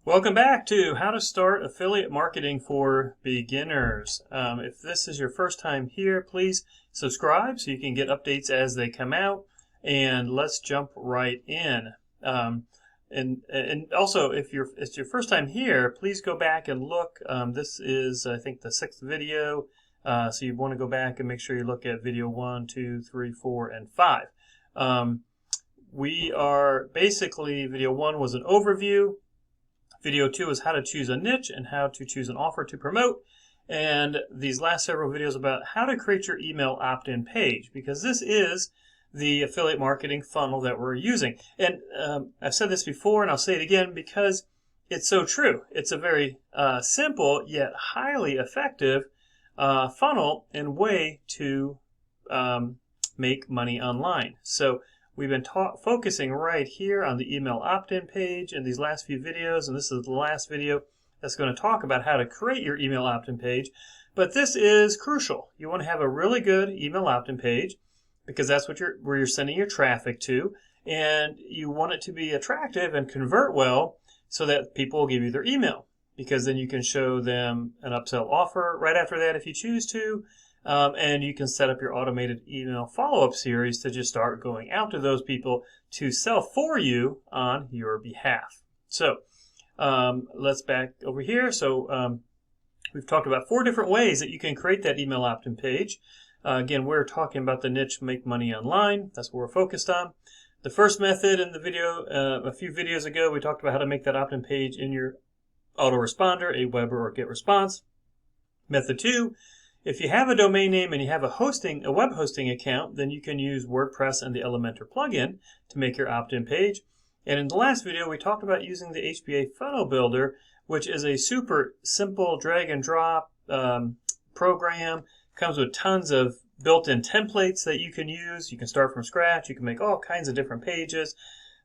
Welcome back to How to Start Affiliate Marketing for Beginners. If this is your first time here, please subscribe so you can get updates as they come out. And let's jump right in. And also, if it's your first time here, please go back and look. This is, I think, the 6th video. So you want to go back and make sure you look at video 1, 2, 3, 4, and 5. We are basically, video 1 was an overview. Video 2 is how to choose a niche and how to choose an offer to promote. And these last several videos about how to create your email opt-in page, because this is the affiliate marketing funnel that we're using. And I've said this before and I'll say it again because it's so true. It's a very simple yet highly effective funnel and way to make money online. So we've been focusing right here on the email opt-in page in these last few videos, and this is the last video that's going to talk about how to create your email opt-in page. But this is crucial. You want to have a really good email opt-in page because that's where you're sending your traffic to, and you want it to be attractive and convert well so that people will give you their email, because then you can show them an upsell offer right after that if you choose to. And you can set up your automated email follow-up series to just start going out to those people to sell for you on your behalf. So let's back over here. So we've talked about 4 different ways that you can create that email opt-in page. Again, we're talking about the niche Make Money Online. That's what we're focused on. The first method in the video, a few videos ago, we talked about how to make that opt-in page in your autoresponder, a Weber or GetResponse. Method 2, if you have a domain name and you have a web hosting account, then you can use WordPress and the Elementor plugin to make your opt-in page. And in the last video, we talked about using the HBA Funnel Builder, which is a super simple drag and drop program. Comes with tons of built-in templates that you can use. You can start from scratch. You can make all kinds of different pages.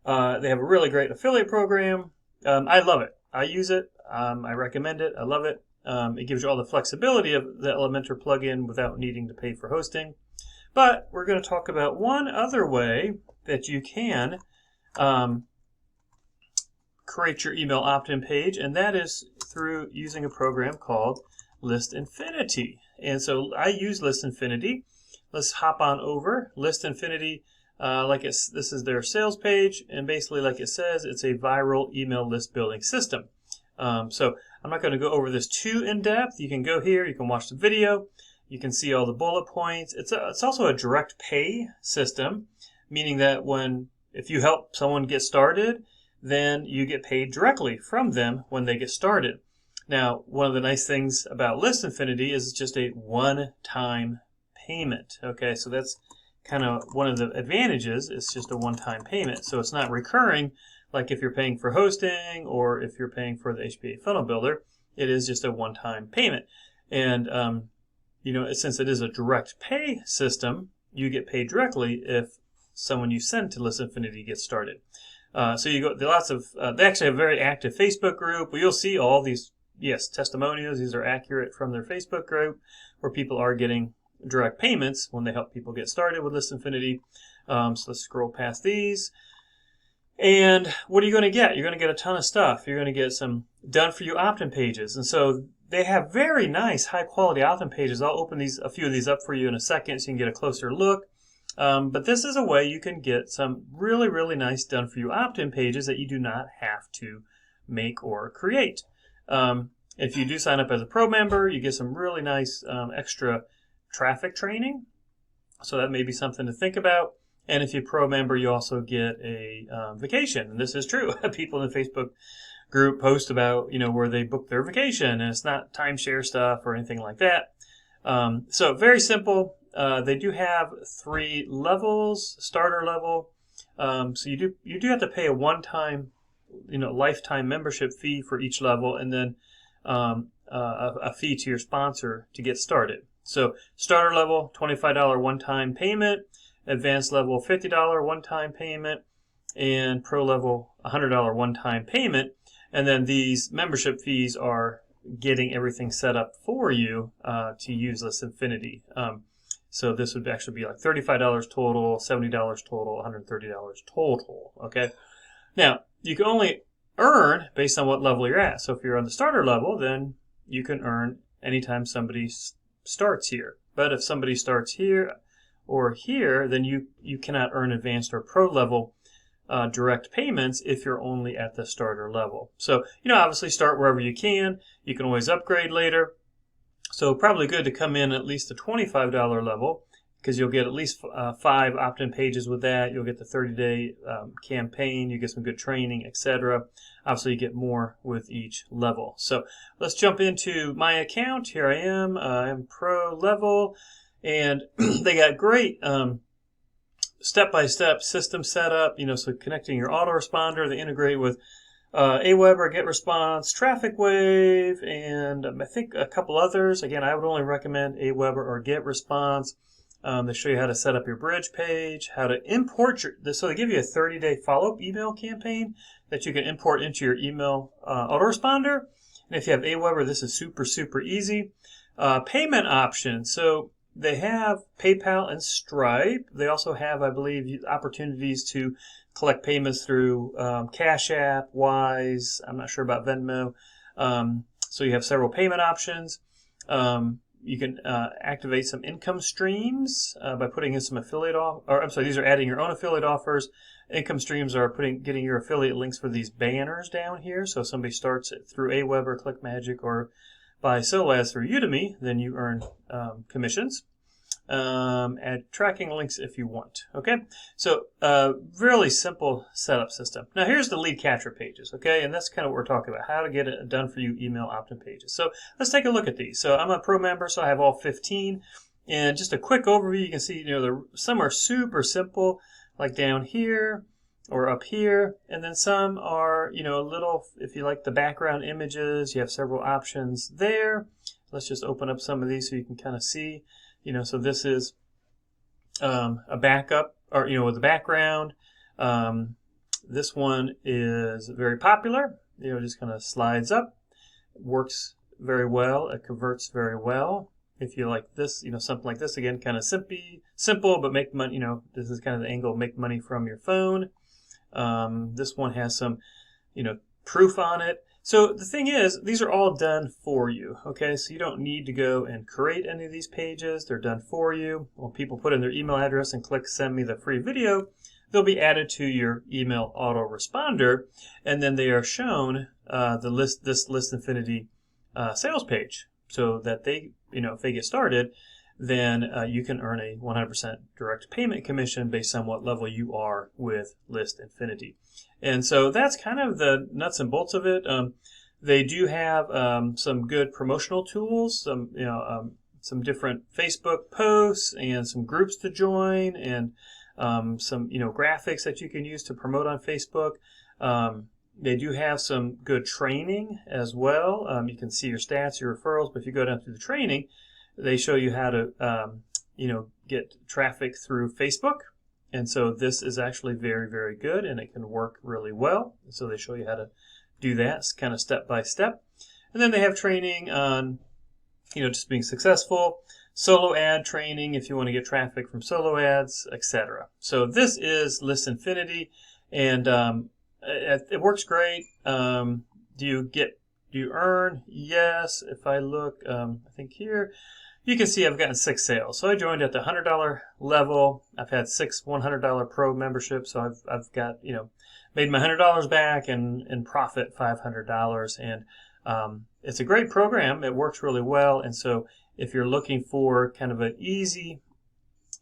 They have a really great affiliate program. I love it. I use it. I recommend it. I love it. It gives you all the flexibility of the Elementor plugin without needing to pay for hosting. But we're going to talk about one other way that you can create your email opt-in page, and that is through using a program called List Infinity. And so I use List Infinity. Let's hop on over. List Infinity, this is their sales page, and basically, like it says, it's a viral email list building system. So I'm not going to go over this too in depth. You can go here, you can watch the video, you can see all the bullet points. It's also a direct pay system, meaning that if you help someone get started, then you get paid directly from them when they get started. Now, one of the nice things about List Infinity is it's just a one-time payment. Okay, so that's kind of one of the advantages. It's just a one-time payment, so it's not recurring. Like if you're paying for hosting or if you're paying for the HBA Funnel Builder, it is just a one-time payment. And, since it is a direct pay system, you get paid directly if someone you send to List Infinity gets started. So you go, they actually have a very active Facebook group. You'll see all these, testimonials. These are accurate from their Facebook group where people are getting direct payments when they help people get started with List Infinity. So let's scroll past these. And what are you going to get? You're going to get a ton of stuff. You're going to get some done-for-you opt-in pages. And so they have very nice, high-quality opt-in pages. I'll open a few of these up for you in a second so you can get a closer look. But this is a way you can get some really, really nice done-for-you opt-in pages that you do not have to make or create. If you do sign up as a pro member, you get some really nice extra traffic training. So that may be something to think about. And if you're a pro member, you also get a vacation. And this is true. People in the Facebook group post about, where they booked their vacation. And it's not timeshare stuff or anything like that. So very simple. They do have 3 levels, starter level. So you do have to pay a one-time, lifetime membership fee for each level. And then a fee to your sponsor to get started. So starter level, $25 one-time payment. Advanced level, $50 one-time payment, and pro level, $100 one-time payment. And then these membership fees are getting everything set up for you to use List Infinity. So this would actually be like $35 total, $70 total, $130 total. Okay. Now you can only earn based on what level you're at. So if you're on the starter level, then you can earn anytime somebody starts here. But if somebody starts here or here, then you cannot earn advanced or pro level direct payments if you're only at the starter level. So, obviously start wherever you can. You can always upgrade later. So probably good to come in at least the $25 level, because you'll get at least 5 opt-in pages with that. You'll get the 30-day campaign. You get some good training, etc. Obviously, you get more with each level. So let's jump into my account. Here I am. I'm pro level, and they got great step-by-step system setup. So connecting your autoresponder, they integrate with Aweber, GetResponse, Traffic Wave, and I think a couple others. Again, I would only recommend Aweber or GetResponse. They show you how to set up your bridge page, how to import so they give you a 30-day follow-up email campaign that you can import into your email autoresponder. And if you have Aweber, this is super, super easy. Payment options. So they have PayPal and Stripe. They also have, I believe, opportunities to collect payments through Cash App, Wise. I'm not sure about Venmo. So you have several payment options. You can activate some income streams by putting in some affiliate these are adding your own affiliate offers. Income streams are getting your affiliate links for these banners down here. So if somebody starts it through Aweber, ClickMagick, or buy solo ads through Udemy, then you earn commissions. Add tracking links if you want. Okay, so really simple setup system. Now here's the lead capture pages. Okay, and that's kind of what we're talking about, how to get it done for you email opt-in pages. So let's take a look at these. So I'm a pro member, so I have all 15. And just a quick overview, you can see some are super simple, like down here or up here, and then some are a little, if you like the background images, you have several options there. Let's just open up some of these so you can kind of see. So this is a backup, or with the background. This one is very popular. Just kind of slides up, works very well. It converts very well. If you like this, something like this, again, kind of simple, but make money. This is kind of the angle, make money from your phone. This one has some, proof on it. So the thing is, these are all done for you, okay? So you don't need to go and create any of these pages. They're done for you. When people put in their email address and click send me the free video, they'll be added to your email autoresponder, and then they are shown this List Infinity sales page, so that they, if they get started, then you can earn a 100% direct payment commission based on what level you are with List Infinity. And so that's kind of the nuts and bolts of it. They do have some good promotional tools, some different Facebook posts and some groups to join, and some graphics that you can use to promote on Facebook. They do have some good training as well. You can see your stats, your referrals, but if you go down through the training, they show you how to get traffic through Facebook. And so this is actually very, very good, and it can work really well. So they show you how to do that kind of step by step. And then they have training on, just being successful, solo ad training if you want to get traffic from solo ads, etc. So this is List Infinity, and it works great. Do you earn? Yes. If I look, I think here, you can see I've gotten 6 sales. So I joined at the $100 level. I've had 6 $100 pro memberships. So I've got, made my $100 back and profit $500. And it's a great program. It works really well. And so if you're looking for kind of an easy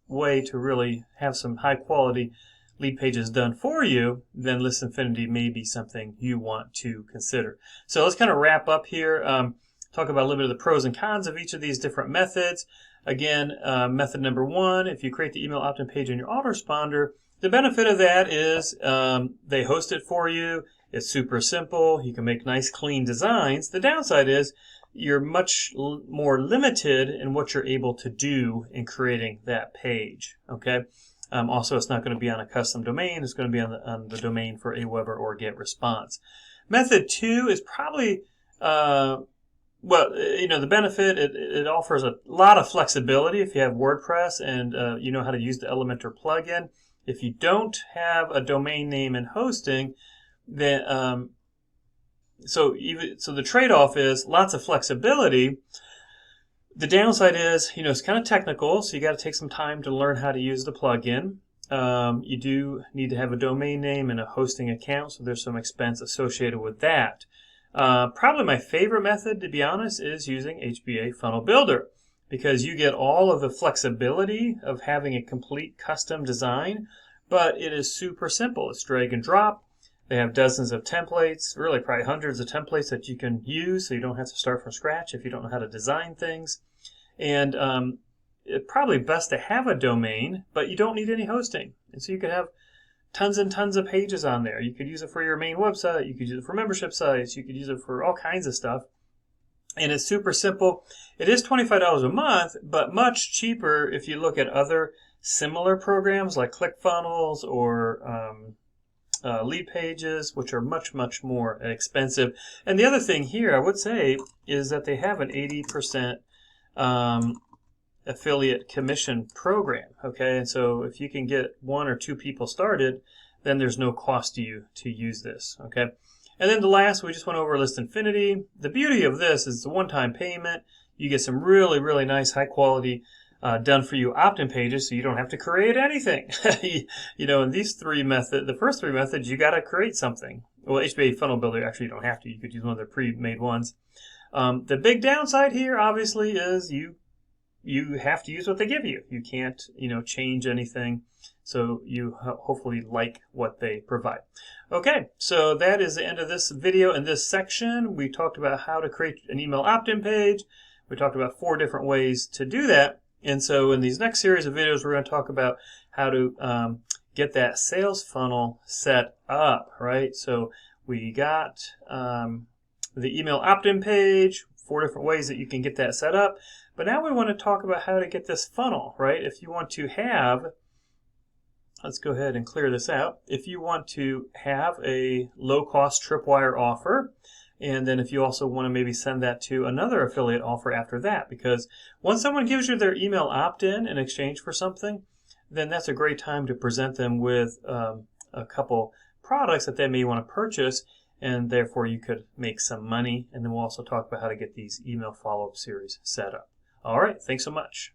way to really have some high quality lead pages done for you, then List Infinity may be something you want to consider. So let's kind of wrap up here. Talk about a little bit of the pros and cons of each of these different methods. Again, method number 1, if you create the email opt-in page in your autoresponder, the benefit of that is they host it for you. It's super simple. You can make nice, clean designs. The downside is you're much more limited in what you're able to do in creating that page. Okay. Also, it's not going to be on a custom domain. It's going to be on the domain for Aweber or GetResponse. Method 2 is probably the benefit, it offers a lot of flexibility if you have WordPress and you know how to use the Elementor plugin. If you don't have a domain name and hosting, then so the trade-off is lots of flexibility. The downside is, it's kind of technical, so you got to take some time to learn how to use the plugin. You do need to have a domain name and a hosting account, so there's some expense associated with that. Probably my favorite method, to be honest, is using HBA Funnel Builder, because you get all of the flexibility of having a complete custom design, but it is super simple. It's drag and drop. They have dozens of templates, really probably hundreds of templates that you can use, so you don't have to start from scratch if you don't know how to design things. And it's probably best to have a domain, but you don't need any hosting. And so you could have tons and tons of pages on there. You could use it for your main website. You could use it for membership sites. You could use it for all kinds of stuff. And it's super simple. It is $25 a month, but much cheaper if you look at other similar programs like ClickFunnels or Lead Pages, which are much, much more expensive. And the other thing here I would say is that they have an 80% affiliate commission program. Okay, and so if you can get 1 or 2 people started, then there's no cost to you to use this. Okay, and then the last, we just went over List Infinity. The beauty of this is it's a one-time payment. You get some really, really nice, high quality done for you opt-in pages, so you don't have to create anything. In these the first three methods, you got to create something. Well, HBA Funnel Builder, actually, you don't have to. You could use one of the pre-made ones. The big downside here, obviously, is you have to use what they give you. You can't, change anything. So you hopefully like what they provide. Okay, so that is the end of this video. In this section, we talked about how to create an email opt-in page. We talked about 4 different ways to do that. And so in these next series of videos, we're going to talk about how to get that sales funnel set up, right? So we got the email opt-in page, 4 different ways that you can get that set up. But now we want to talk about how to get this funnel, right? If you want to have, let's go ahead and clear this out. If you want to have a low-cost tripwire offer, and then if you also want to maybe send that to another affiliate offer after that, because once someone gives you their email opt-in in exchange for something, then that's a great time to present them with a couple products that they may want to purchase, and therefore you could make some money. And then we'll also talk about how to get these email follow-up series set up. All right, thanks so much.